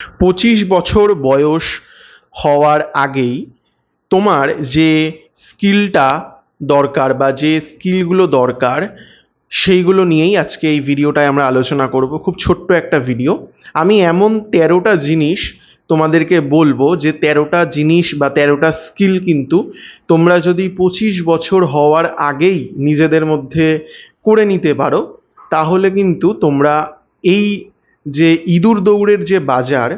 25 বছর বয়স হওয়ার আগেই তোমার যে স্কিলটা দরকার বা যে স্কিলগুলো দরকার সেইগুলো নিয়েই আজকে এই ভিডিওটায় আমরা আলোচনা করব। খুব ছোট্ট একটা ভিডিও। আমি এমন 13টা জিনিস তোমাদেরকে বলবো যে 13টা জিনিস বা 13টা স্কিল কিন্তু তোমরা যদি 25 বছর হওয়ার আগেই নিজেদের মধ্যে করে নিতে পারো, তাহলে কিন্তু তোমরা এই যে ইঁদুর দৌড়ের যে বাজার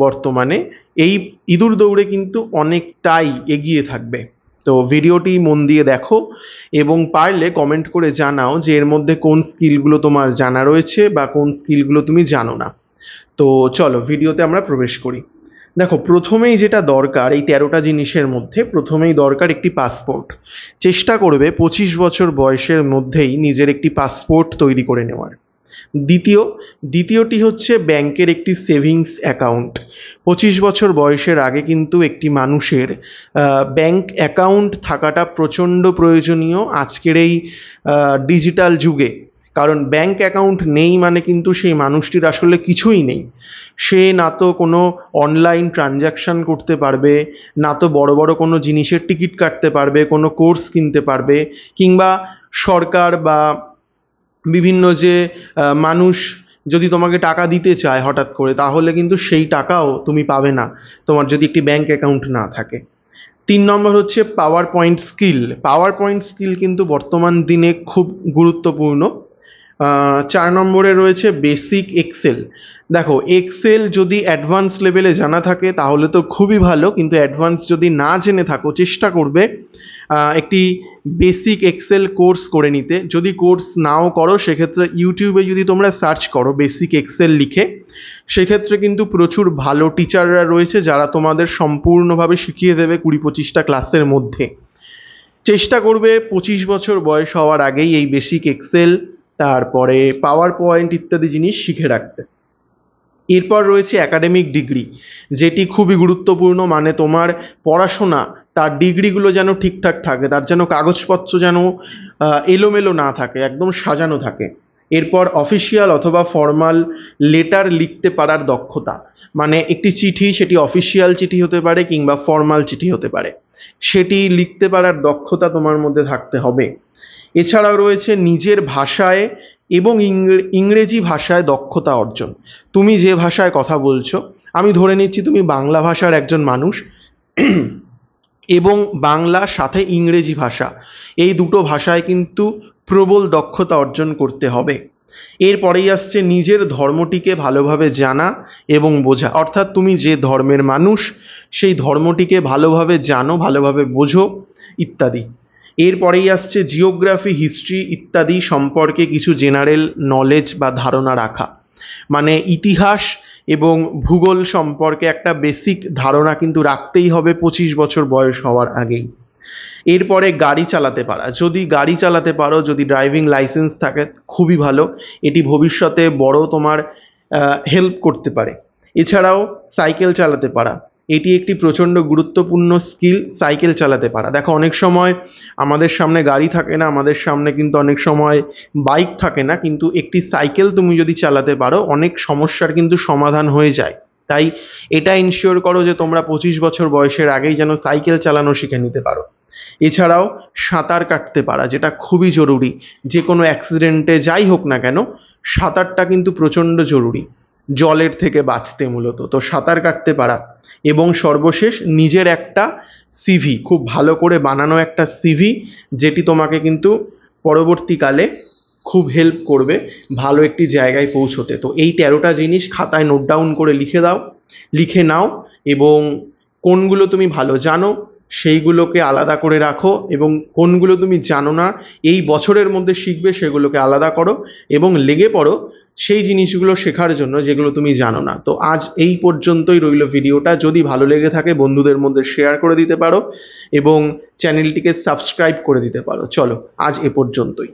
বর্তমানে, এই ইঁদুর দৌড়ে কিন্তু অনেকটাই এগিয়ে থাকবে। তো ভিডিওটি মন দিয়ে দেখো এবং পারলে কমেন্ট করে জানাও যে এর মধ্যে কোন স্কিলগুলো তোমার জানা রয়েছে বা কোন স্কিলগুলো তুমি জানো না। তো চলো ভিডিওতে আমরা প্রবেশ করি। দেখো, প্রথমেই যেটা দরকার এই 13টা জিনিসের মধ্যে প্রথমেই দরকার একটি পাসপোর্ট। চেষ্টা করবে 25 বছর বয়সের মধ্যেই নিজের একটি পাসপোর্ট তৈরি করে নেওয়ার। দ্বিতীয়টি হচ্ছে ব্যাংকের একটি সেভিংস অ্যাকাউন্ট। 25 বছর বয়সের আগে কিন্তু একটি মানুষের ব্যাংক অ্যাকাউন্ট থাকাটা প্রচণ্ড প্রয়োজনীয় আজকের এই ডিজিটাল যুগে। কারণ ব্যাংক অ্যাকাউন্ট নেই মানে কিন্তু সেই মানুষটির আসলে কিছুই নেই। সে না তো কোনো অনলাইন ট্রানজ্যাকশান করতে পারবে, না তো বড় বড় কোনো জিনিসের টিকিট কাটতে পারবে, কোনো কোর্স কিনতে পারবে, কিংবা সরকার বা বিভিন্ন যে মানুষ যদি তোমাকে টাকা দিতে চায় হঠাৎ করে, তাহলে কিন্তু সেই টাকাও তুমি পাবে না তোমার যদি একটি ব্যাংক অ্যাকাউন্ট না থাকে। 3 নম্বর হচ্ছে power point skill. Power point skill কিন্তু বর্তমান দিনে খুব গুরুত্বপূর্ণ। 4 নম্বরে রয়েছে বেসিক এক্সেল। দেখো, এক্সেল যদি অ্যাডভান্স লেভেলে জানা থাকে তাহলে তো খুবই ভালো, কিন্তু অ্যাডভান্স যদি না জেনে থাকো চেষ্টা করবে একটি বেসিক এক্সেল কোর্স করে নিতে। যদি কোর্স নাও করো সেক্ষেত্রে ইউটিউবে যদি তোমরা সার্চ করো বেসিক এক্সেল লিখে, সেক্ষেত্রে কিন্তু প্রচুর ভালো টিচাররা রয়েছে যারা তোমাদের সম্পূর্ণভাবে শিখিয়ে দেবে 20-25টা ক্লাসের মধ্যে। চেষ্টা করবে 25 বছর বয়স হওয়ার আগেই এই বেসিক এক্সেল, তারপরে পাওয়ার পয়েন্ট ইত্যাদি জিনিস শিখে রাখতে। এরপর রয়েছে একাডেমিক ডিগ্রি, যেটি খুবই গুরুত্বপূর্ণ। মানে তোমার পড়াশোনা, তার ডিগ্রিগুলো যেন ঠিকঠাক থাকে, তার যেন কাগজপত্র যেন এলোমেলো না থাকে, একদম সাজানো থাকে। এরপর অফিসিয়াল অথবা ফর্মাল লেটার লিখতে পারার দক্ষতা। মানে একটি চিঠি, সেটি অফিসিয়াল চিঠি হতে পারে কিংবা ফর্মাল চিঠি হতে পারে, সেটি লিখতে পারার দক্ষতা তোমার মধ্যে থাকতে হবে। এছাড়াও রয়েছে নিজের ভাষায় এবং ইংরেজি ভাষায় দক্ষতা অর্জন। তুমি যে ভাষায় কথা বলছো, আমি ধরে নিচ্ছি তুমি বাংলা ভাষার একজন মানুষ এবং বাংলা সাথে ইংরেজি ভাষা, এই দুটো ভাষায় কিন্তু প্রবল দক্ষতা অর্জন করতে হবে। এরপরেই আসছে নিজের ধর্মটিকে ভালোভাবে জানা এবং বোঝা। অর্থাৎ তুমি যে ধর্মের মানুষ সেই ধর্মটিকে ভালোভাবে জানো, ভালোভাবে বোঝো ইত্যাদি। এরপরেই আসছে জিওগ্রাফি, হিস্ট্রি ইত্যাদি সম্পর্কে কিছু জেনারেল নলেজ বা ধারণা রাখা। মানে ইতিহাস এবং ভূগোল সম্পর্কে একটা বেসিক ধারণা কিন্তু রাখতেই হবে 25 বছর বয়স হওয়ার আগেই। এরপরে গাড়ি চালাতে পারা। যদি গাড়ি চালাতে পারো, যদি ড্রাইভিং লাইসেন্স থাকে, খুবই ভালো। এটি ভবিষ্যতে বড় তোমার হেল্প করতে পারে। এছাড়াও সাইকেল চালাতে পারা, এটি একটি প্রচণ্ড গুরুত্বপূর্ণ স্কিল, সাইকেল চালাতে পারা। দেখো, অনেক সময় আমাদের সামনে গাড়ি থাকে না, আমাদের সামনে কিন্তু অনেক সময় বাইক থাকে না, কিন্তু একটি সাইকেল তুমি যদি চালাতে পারো অনেক সমস্যার কিন্তু সমাধান হয়ে যায়। তাই এটা ইনশিওর করো যে তোমরা 25 বছর বয়সের আগেই যেন সাইকেল চালানো শিখে নিতে পারো। এছাড়াও সাঁতার কাটতে পারা, যেটা খুবই জরুরি। যে কোনো অ্যাক্সিডেন্টে যাই হোক না কেন, সাঁতারটা কিন্তু প্রচণ্ড জরুরি জলের থেকে বাঁচতে মূলত। তো সাঁতার কাটতে পারা এবং সর্বশেষ নিজের একটা সিভি, খুব ভালো করে বানানো একটা সিভি, যেটি তোমাকে কিন্তু পরবর্তীকালে খুব হেল্প করবে ভালো একটি জায়গায় পৌঁছোতে। তো এই 13টা জিনিস খাতায় নোট ডাউন করে লিখে নাও এবং কোনগুলো তুমি ভালো জানো সেইগুলোকে আলাদা করে রাখো, এবং কোনগুলো তুমি জানো না এই বছরের মধ্যে শিখবে সেগুলোকে আলাদা করো এবং লেগে পড়ো সেই জিনিসগুলো শেখার জন্য যেগুলো তুমি জানো না। তো আজ এই পর্যন্তই রইল ভিডিওটা। যদি ভালো লেগে থাকে বন্ধুদের মধ্যে শেয়ার করে দিতে পারো এবং চ্যানেলটিকে সাবস্ক্রাইব করে দিতে পারো। চলো, আজ এ পর্যন্তই।